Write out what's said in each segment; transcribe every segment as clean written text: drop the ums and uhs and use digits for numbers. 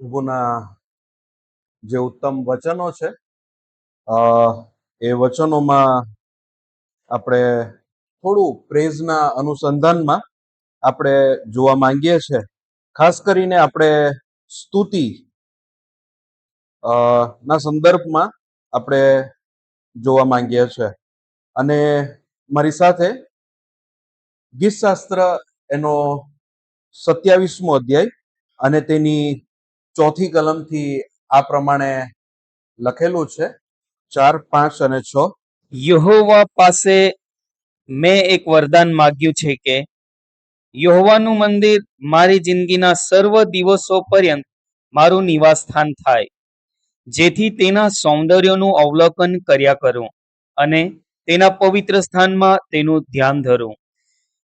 પ્રભુના જે ઉત્તમ વચનો છે એ વચનોમાં આપણે થોડું પ્રેઝના અનુસંધાનમાં આપણે જોવા માંગીએ છીએ. ખાસ કરીને આપણે સ્તુતિ ના સંદર્ભમાં આપણે જોવા માંગીએ છીએ. અને મારી સાથે ગીતશાસ્ત્ર એનો 27મો અધ્યાય અને તેની 4થી કલમથી આ પ્રમાણે લખેલું છે 4, 5 અને 6. યહોવા પાસે મેં એક વરદાન માગ્યું છે કે યહોવાનું મંદિર મારી જિંદગીના સર્વ દિવસો પર્યંત મારું નિવાસસ્થાન થાય, જેથી તેના સૌંદર્યનું અવલોકન કર્યા કરું અને તેના પવિત્ર સ્થાનમાં તેનું ધ્યાન ધરું.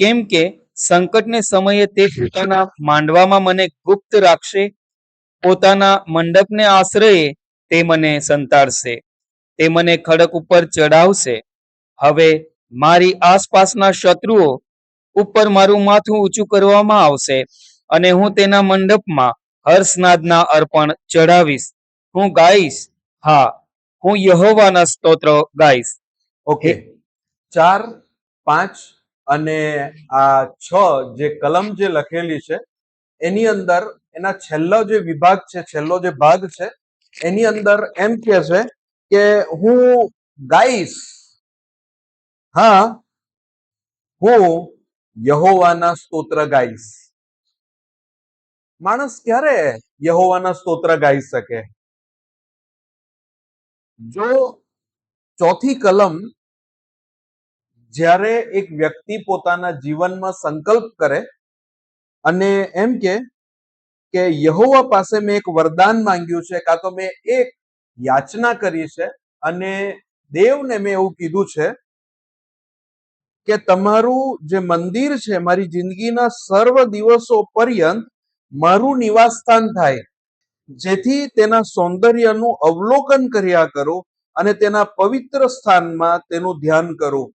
કેમ કે સંકટને સમયે તે પોતાના માંડવામાં મને ગુપ્ત રાખશે, પોતાના મંડપને આશ્રયે તે મને સંતાડશે, તે મને ખડક ઉપર ચડાવશે. હવે મારી આસપાસના શત્રુઓ ઉપર મારું માથું ઊંચું કરવામાં આવશે અને હું તેના મંડપમાં હર્ષનાદના અર્પણ ચઢાવીશ. હું ગાઈશ, હા, હું યહોવાના સ્તોત્ર ગાઈશ. ઓકે, 4, 5 અને આ 6 જે કલમ જે લખેલી છે એની અંદર એના છેલ્લો જે વિભાગ છે, છેલ્લો જે ભાગ છે એની અંદર એમ કહે છે કે હું ગાઈશ, હા, હું યહોવાના સ્તોત્ર ગાઈશ. માણસ ક્યારે યહોવાના સ્તોત્ર ગાઈ શકે? જો 4થી કલમ જ્યારે એક વ્યક્તિ પોતાના જીવનમાં સંકલ્પ કરે અને એમ કે યહોવા પાસે મેં એક વરદાન માંગ્યું છે, કાં તો મેં એક યાચના કરી છે અને દેવને મેં એવું કીધું છે કે તમારું જે મંદિર છે મારી જિંદગીના સર્વ દિવસો પર્યંત મારું નિવાસસ્થાન થાય, જેથી તેના સૌંદર્યનું અવલોકન કર્યા કરું અને તેના પવિત્ર સ્થાનમાં તેનું ધ્યાન કરું.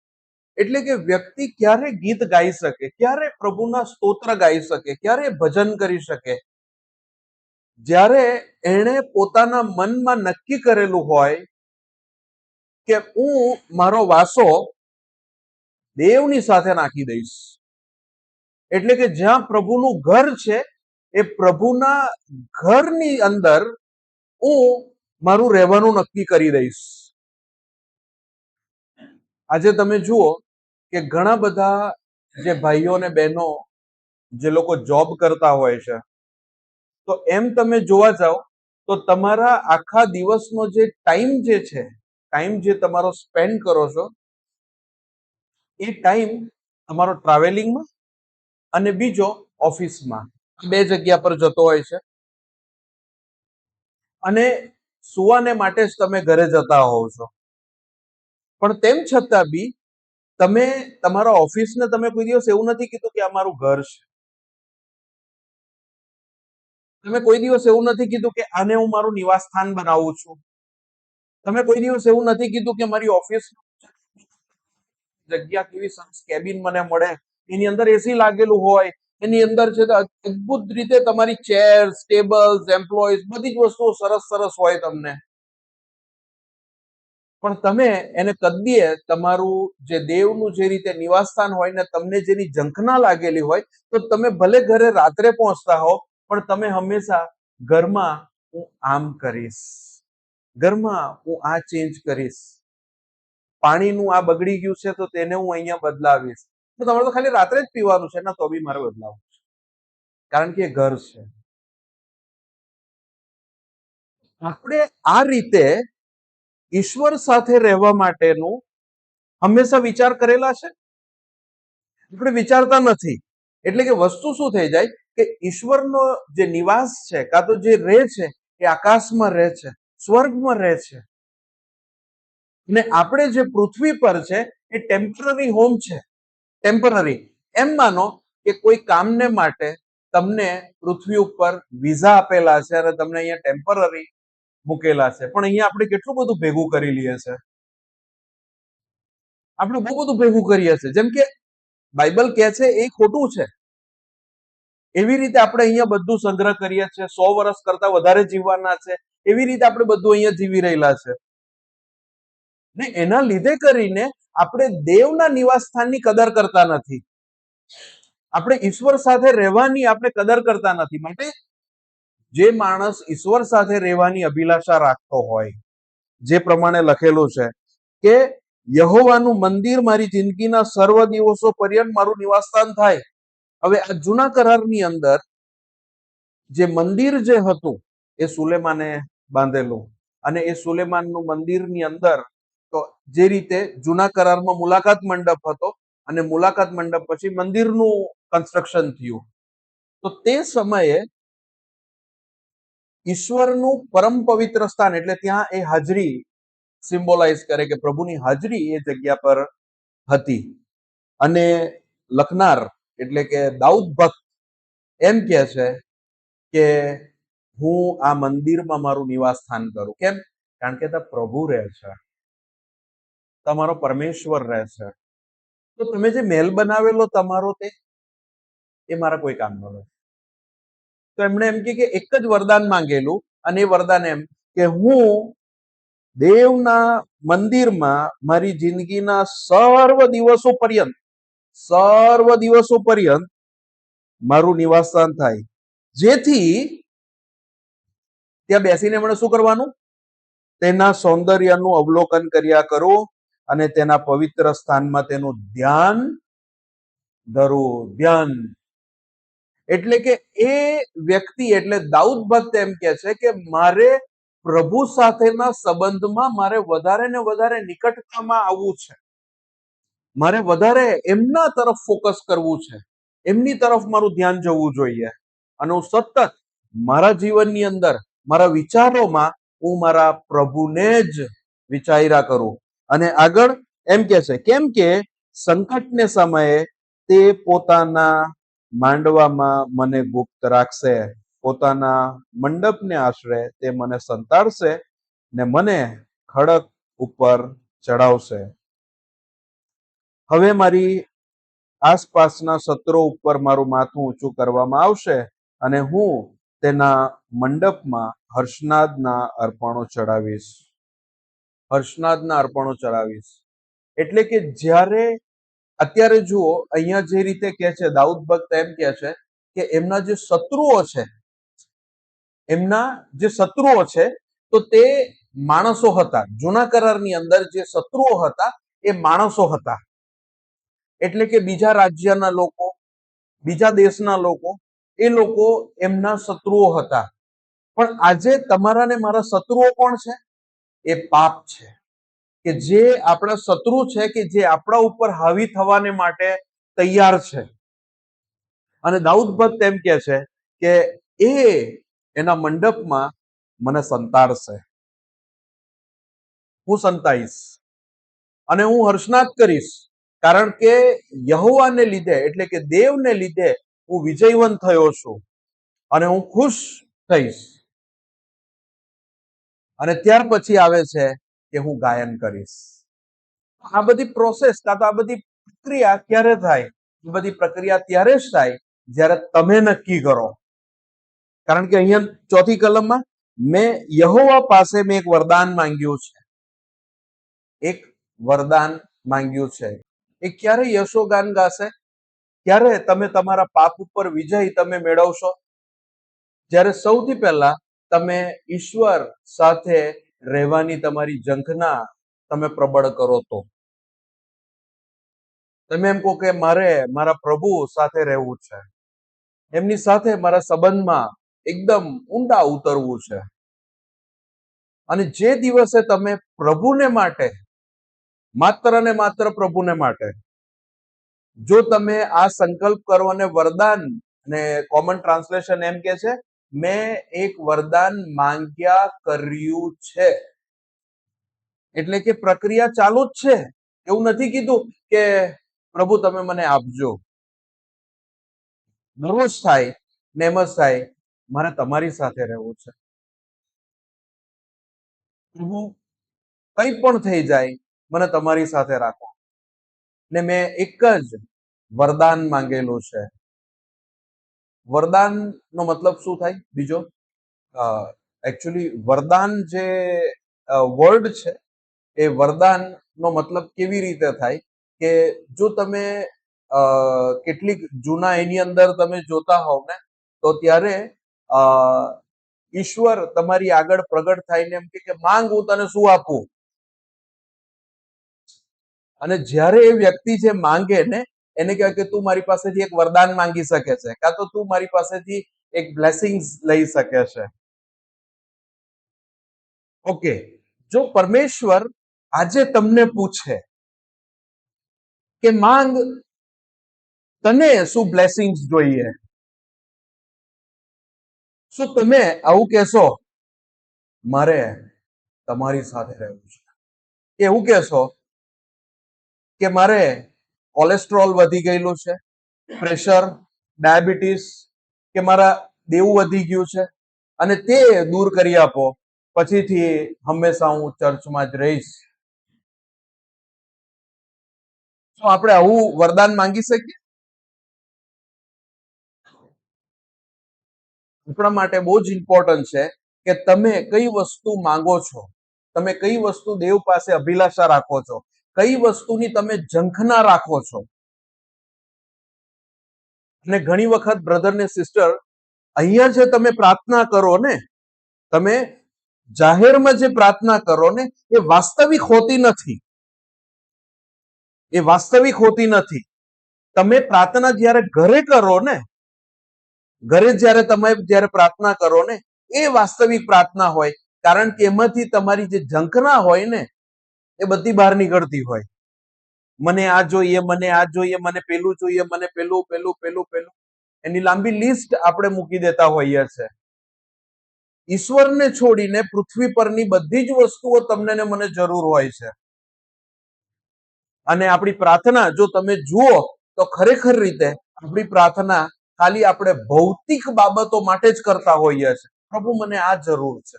એટલે કે વ્યક્તિ ક્યારે ગીત ગાઈ શકે, ક્યારે પ્રભુના સ્તોત્ર ગાઈ શકે, ક્યારે ભજન કરી શકે? જ્યારે એણે પોતાના મનમાં નક્કી કરેલું હોય કે હું મારો વાસો દેવની સાથે નાખી દઈશ. એટલે કે જ્યાં પ્રભુનું ઘર છે એ પ્રભુના ઘરની અંદર હું મારું રહેવાનું નક્કી કરી દઈશ. આજે તમે જુઓ કે ઘણા બધા જે ભાઈઓ અને બહેનો જે લોકો જોબ કરતા હોય છે, તો એમ તમે જોવા જાઓ તો તમારા આખા દિવસનો જે ટાઈમ જે તમારો સ્પેન્ડ કરો છો એ ટાઈમ તમારો ટ્રાવેલિંગમાં અને બીજો ઓફિસમાં, 2 જગ્યા પર જતો હોય છે. અને સુવાને માટે જ તમે ઘરે જતા હોવ છો, પણ તેમ છતાં બી તમે તમારા ઓફિસને તમે કોઈ દિવસ એવું નથી કીધું કે આ મારું ઘર છે. તમે કોઈ દિવસ એવું નથી કીધું કે આને હું મારું નિવાસસ્થાન બનાવું છું. તમે કોઈ દિવસ એવું નથી કીધું કે મારી ઓફિસ જગ્યા કેવી સરસ કેબિન મને મળે, એની અંદર એસી લાગેલું હોય, એની અંદર છે અદ્ભુત રીતે તમારી ચેર્સ, ટેબલ્સ, એમ્પ્લોઈઝ બધી જ વસ્તુઓ સરસ સરસ હોય તમને. પણ તમે એને કદીએ તમારું જે દેવનું જે રીતે નિવાસસ્થાન હોય ને તમને જેની ઝંખના લાગેલી હોય, તો તમે ભલે ઘરે રાત્રે પહોંચતા હો પણ તમે હંમેશા ઘરમાં હું આમ કરીશ, ઘરમાં હું આ ચેન્જ કરીશ, પાણીનું આ બગડી ગયું છે તો તેને હું અહીંયા બદલાવીશ. તો તમારે તો ખાલી રાત્રે જ પીવાનું છે ને, તો બી મારે બદલાવું છે, કારણ કે ઘર છે. આપણે આ રીતે ઈશ્વર સાથે રહેવા માટેનું હંમેશા વિચાર કરેલા છે? આપણે વિચારતા નથી. એટલે કે વસ્તુ શું થઈ જાય કે ઈશ્વરનો જે નિવાસ છે, કાં તો જે રહે છે એ આકાશમાં રહે છે, સ્વર્ગમાં રહે છે, અને આપણે જે પૃથ્વી પર છે એ ટેમ્પરરી હોમ છે. ટેમ્પરરી એમ માનો કે કોઈ કામને માટે તમને પૃથ્વી ઉપર વિઝા આપેલા છે અને તમને અહીંયા ટેમ્પરરી મૂકેલા છે, પણ અહીંયા આપણે કેટલું બધું ભેગું કરી લઈએ છે. આપણે બહુ બધું ભેગું કરીએ છીએ. જેમ કે બાઇબલ કહે છે એ ખોટું છે એવી રીતે આપણે અહીંયા બધું સંગ્રહ કરીએ છીએ, 100 વર્ષ કરતા વધારે જીવવાના છે, એવી રીતે આપણે બધું અહીંયા જીવી રહેલા છે. ને એના લીધે કરીને આપણે દેવના નિવાસ સ્થાનની કદર કરતા નથી. આપણે ઈશ્વર સાથે રહેવાની આપણે કદર કરતા નથી. માટે જે માણસ ઈશ્વર સાથે રહેવાની અભિલાષા રાખતો હોય, જે પ્રમાણે લખેલું છે કે યહોવાનું મંદિર મારી જિંદગીના સર્વ દિવસો પર્યંત મારું નિવાસસ્થાન થાય. હવે આ જૂના કરારની અંદર જે મંદિર જે હતું એ સુલેમાને બાંધેલું, અને એ સુલેમાનનું મંદિરની અંદર તો જે રીતે જૂના કરારમાં મુલાકાત મંડપ હતો, અને મુલાકાત મંડપ પછી મંદિરનું કન્સ્ટ્રક્શન થયું, તો તે સમયે ઈશ્વરનું પરમ પવિત્ર સ્થાન એટલે ત્યાં એ હાજરી સિમ્બોલાઇઝ કરે કે પ્રભુની હાજરી એ જગ્યા પર હતી. અને લખનાર એટલે કે દાઉદ ભક્ત એમ કહે છે કે હું આ મંદિરમાં મારું નિવાસ સ્થાન કરું. કેમ? કારણ કે ત્યાં પ્રભુ રહે છે, તમારો પરમેશ્વર રહે છે. તો તમે જે મહેલ બનાવેલો તમારો એ મારા કોઈ કામનો નથી. તો એમણે એમ કે એક જ વરદાન માંગેલું, અને એ વરદાન એમ કે હું દેવના મંદિરમાં મારી જિંદગીના સર્વ દિવસો પર્યંત મારું નિવાસસ્થાન થાય, જેથી ત્યાં બેસીને મને શું કરવાનું? તેના સૌંદર્યનું અવલોકન કર્યા કરું, અને તેના પવિત્ર સ્થાનમાં તેનું ધ્યાન ધરું. એટલે કે એ વ્યક્તિ એટલે દાઉદ ભક્ત એમ કે છે કે મારે પ્રભુ સાથેના સંબંધમાં મારે વધારે ને વધારે નિકટતામાં આવવું છે, મારે વધારે એમના તરફ ફોકસ કરવું છે, એમની તરફ મારું ધ્યાન જવું જોઈએ. અને હું સતત મારા જીવનની અંદર મારા વિચારોમાં હું મારા પ્રભુને જ વિચાર્યા કરું. અને આગળ એમ કે છે કેમ કે સંકટને સમયે તે પોતાના માંડવામાં મને ગુપ્ત રાખશે, પોતાના મંડપને આશરે તે મને સંતાડશે ને મને ખડક ઉપર ચડાવશે. હવે મારી આસપાસના શત્રુઓ ઉપર મારું માથું ઊંચું કરવામાં આવશે, અને હું તેના મંડપમાં હર્ષનાદના અર્પણો ચડાવીશ. એટલે કે જ્યારે અત્યારે જુઓ અહીંયા જે રીતે કહે છે દાઉદ ભક્ત, એમ કહે છે કે એમના જે શત્રુઓ છે તો તે માણસો હતા. જૂના કરારની અંદર જે શત્રુઓ હતા એ માણસો હતા. એટલે કે બીજા રાજ્યના લોકો, બીજા દેશના લોકો, એ લોકો એમના શત્રુઓ હતા. પણ આજે તમારા ને મારા શત્રુઓ કોણ છે? એ પાપ છે, કે જે આપણા શત્રુ છે, કે જે આપણા ઉપર હાવી થવાને માટે તૈયાર છે. અને દાઉદ ભક્ત એમ કે છે કે એ એના મંડપમાં મને સંતાડશે, હું સંતાઈશ અને હું હર્ષનાદ કરીશ, કારણ કે યહોવાને લીધે એટલે કે દેવને લીધે હું વિજયવંત થયો છું, અને હું ખુશ થઈશ. અને ત્યાર પછી આવે છે કે હું ગાયન કરીશ. આ બધી પ્રોસેસ કાં તો આ બધી પ્રક્રિયા ક્યારે થાય? એ બધી પ્રક્રિયા ત્યારે જ થાય જ્યારે તમે નક્કી કરો. કારણ કે અહીંયા ચોથી કલમમાં મેં યહોવા પાસે મેં એક વરદાન માંગ્યું છે. એક વરદાન માંગ્યું છે. એ ક્યારે યશોગાન ગાશે? ક્યારે તમે તમારા પાપ ઉપર વિજય તમે મેળવશો? જ્યારે સૌથી પહેલા તમે ઈશ્વર સાથે રહેવાની તમારી ઝંખના તમે પ્રબળ કરો. તો તમે એમ કહો કે મારે મારા પ્રભુ સાથે રહેવું છે, એમની સાથે મારા સંબંધમાં એકદમ ઊંડા ઉતરવું છે. અને જે દિવસે તમે પ્રભુને માટે, માત્ર ને માત્ર પ્રભુને માટે જો તમે આ સંકલ્પ કરો, અને વરદાન, ને કોમન ટ્રાન્સલેશન એમ કે છે મેં એક વરદાન માંગ્યા કર્યું છે. એટલે કે પ્રક્રિયા ચાલુ જ છે. એવું નથી કીધું કે પ્રભુ તમે મને આપજો. દરરોજ થાય ને એમ જ થાય મારે તમારી સાથે રહેવું છે. પ્રભુ કંઈ પણ થઈ જાય મને તમારી સાથે રાખો. ને મેં એક જ વરદાન માંગેલું છે વરદાનનો મતલબ શું થાય બીજો? એકચ્યુઅલી વરદાન જે વર્ડ છે એ વરદાનનો મતલબ કેવી રીતે થાય કે જો તમે કેટલીક જૂના એની અંદર તમે જોતા હોવ ને તો ત્યારે ઈશ્વર તમારી આગળ પ્રગટ થઈને એમ કે માંગ હું તને શું આપું. અને જ્યારે એ વ્યક્તિ જે માંગે ને એને કહેવાય કે તું મારી પાસેથી એક વરદાન માંગી શકે છે, કાં તો તું મારી પાસેથી એક બ્લેસિંગ્સ લઈ શકે છે. ઓકે, જો પરમેશ્વર આજે તમને પૂછે કે માંગ, તને શું બ્લેસિંગ્સ જોઈએ, શું તમે આવું કહેશો મારે તમારી સાથે રહેવું છે? એવું કહેશો કે મારે કોલેસ્ટ્રોલ વધી ગયેલું છે, પ્રેશર, ડાયાબિટીસ, કે મારા દેવું વધી ગયું છે અને તે દૂર કરી આપો, પછીથી હંમેશા હું ચર્ચમાં જ રહીશ? શું આપણે આવું વરદાન માંગી શકીએ? આપણા માટે બહુ જ ઇમ્પોર્ટન્ટ છે કે તમે કઈ વસ્તુ માંગો છો, તમે કઈ વસ્તુ દેવ પાસે અભિલાષા રાખો છો, કઈ વસ્તુની તમે ઝંખના રાખો છો. અને ઘણી વખત બ્રધર ને સિસ્ટર, અહીંયા જે તમે પ્રાર્થના કરો ને, તમે જાહેરમાં જે પ્રાર્થના કરો ને, એ વાસ્તવિક હોતી નથી. એ વાસ્તવિક હોતી નથી. તમે પ્રાર્થના જ્યારે ઘરે કરો ને, ઘરે જ્યારે તમે જ્યારે પ્રાર્થના કરો ને, એ વાસ્તવિક પ્રાર્થના હોય, કારણ કે એમાંથી તમારી જે ઝંખના હોય ને એ બધી બહાર નીકળતી હોય. મને આ જોઈએ, મને આ જોઈએ, મને પેલું જોઈએ, મને પેલું પેલું પેલું પેલું, એની લાંબી લિસ્ટ આપણે મૂકી દેતા હોઈએ છે. ઈશ્વરને છોડીને પૃથ્વી પરની બધી જ વસ્તુઓ તમને ને મને જરૂર હોય છે. અને આપણી પ્રાર્થના જો તમે જુઓ તો ખરેખર રીતે આપણી પ્રાર્થના ખાલી આપણે ભૌતિક બાબતો માટે જ કરતા હોઈએ છે. પ્રભુ મને આ જરૂર છે,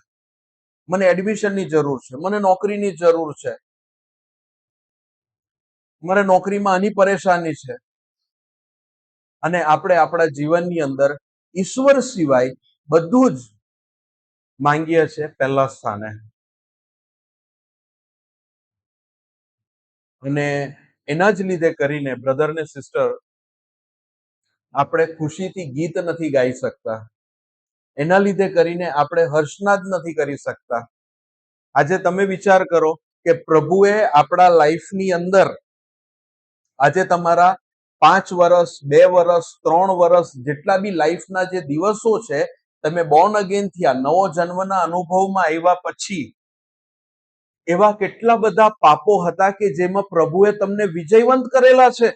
મને એડમિશનની જરૂર છે, મને નોકરીની જરૂર છે, મને નોકરીમાં આની પરેશાની છે. અને આપણે આપણા જીવનની અંદર ઈશ્વર સિવાય બધું જ માંગીએ છીએ પહેલા સ્થાને. અને એના જ લીધે કરીને બ્રધર ને સિસ્ટર, આપણે ખુશીથી ગીત નથી ગાઈ શકતા. એના લીધે કરીને આપણે હર્ષનાદ નથી કરી શકતા. આજે તમે વિચાર કરો કે પ્રભુએ આપણા લાઈફની અંદર આજે તમારા 5 વર્ષ, 2 વર્ષ, 3 વર્ષ જેટલા બી લાઈફના જે દિવસો છે, તમે બોર્ન અગેન થયા, નવો જન્મના અનુભવમાં આવ્યા પછી એવા કેટલા બધા પાપો હતા કે જેમાં પ્રભુએ તમને વિજયવંત કરેલા છે.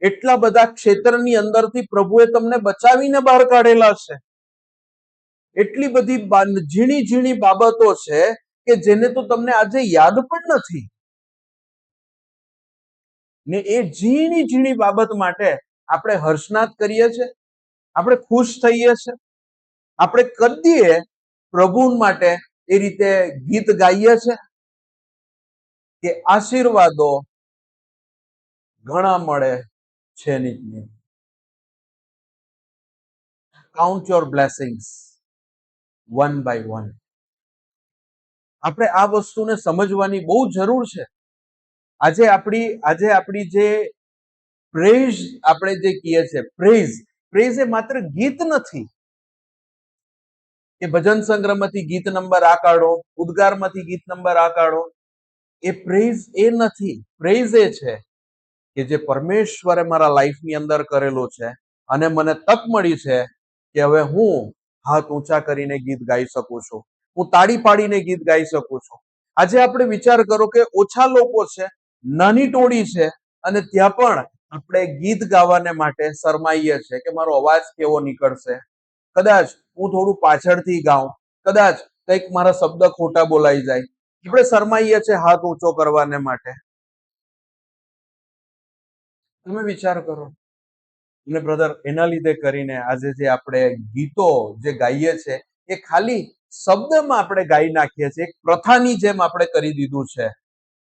એટલા બધા ક્ષેત્રની અંદરથી પ્રભુએ તમને બચાવીને બહાર કાઢેલા છે. એટલી બધી ઝીણી ઝીણી બાબતો છે કે જેને તો તમને આજે યાદ પણ નથી. ને એ ઝીણી ઝીણી બાબત માટે આપણે હર્ષનાદ કરીએ છીએ, આપણે ખુશ થઈએ છીએ. આપણે કદીએ પ્રભુ માટે એ રીતે ગીત ગાઈએ છીએ કે આશીર્વાદો ઘણા મળે છે નહીં. Count your blessings one by one. આપણે આ વસ્તુને સમજવાની બહુ જરૂર છે. આજે આપણી જે પ્રેઝ આપણે જે કહીએ છીએ, પ્રેઝ એ માત્ર ગીત નથી કે ભજન સંગ્રહમાંથી ગીત નંબર આ કાઢો, ઉદ્ગારમાંથી ગીત નંબર આ કાઢો. એ પ્રેઝ એ નથી. પ્રેઝ એ છે કે જે પરમેશ્વરે મારા લાઈફની અંદર કરેલું છે અને મને તક મળી છે કે હવે હું હાથ ઊંચા કરીને ગીત ગાઈ શકું છું, હું તાળી પાડીને ગીત ગાઈ શકું છું. આજે આપણે વિચાર કરો કે ઓછા લોકો છે, નાની ટોળી છે, અને ત્યાં પણ આપણે ગીત ગાવાને માટે શરમાઈએ છે કે મારો અવાજ કેવો નીકળશે, કદાચ હું થોડું પાછળથી ગાઉં, કદાચ કંઈક મારા શબ્દ ખોટા બોલાઈ જાય. આપણે શરમાઈએ છે હાથ ઊંચો કરવાને માટે. તમે વિચાર કરો. અને બ્રધર, એના લીધે કરીને આજે જે આપણે ગીતો જે ગાઈએ છે એ ખાલી શબ્દમાં આપણે ગાઈ નાખીએ છીએ, એક પ્રથાની જેમ આપણે કરી દીધું છે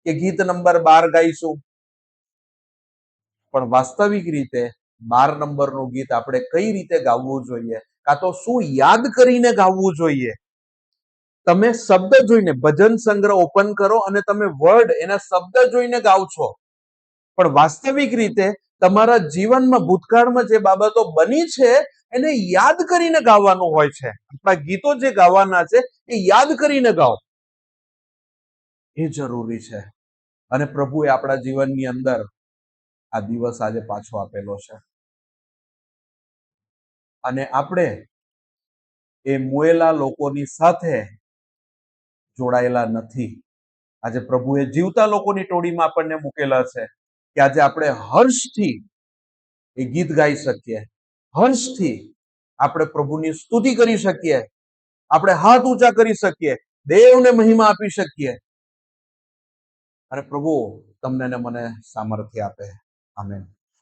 કે ગીત નંબર 12 ગાઈશું. પણ વાસ્તવિક રીતે 12 નંબરનું ગીત આપણે કઈ રીતે ગાવું જોઈએ, કાં તો શું યાદ કરીને ગાવું જોઈએ. તમે શબ્દ જોઈને ભજન સંગ્રહ ઓપન કરો અને તમે વર્ડ એના શબ્દ જોઈને ગાવ છો, પણ વાસ્તવિક રીતે તમારા જીવનમાં ભૂતકાળમાં જે બાબતો બની છે એને યાદ કરીને ગાવાનું હોય છે. આપણા ગીતો જે ગાવાના છે એ યાદ કરીને ગાઓ, એ જરૂરી છે. અને પ્રભુએ આપણા જીવનની અંદર આ દિવસ આજે પાછો આપેલો છે અને આપણે એ મુએલા લોકોની સાથે જોડાયેલા નથી. આજે પ્રભુએ જીવતા લોકોની ટોળીમાં આપણને મૂકેલા છે કે આજે આપણે હર્ષથી એ ગીત ગાઈ શકીએ, હર્ષથી આપણે પ્રભુની સ્તુતિ કરી શકીએ, આપણે હાથ ઊંચા કરી શકીએ, દેવને મહિમા આપી શકીએ અને પ્રભુ તમને ને મને સામર્થ્ય આપે. આમેન.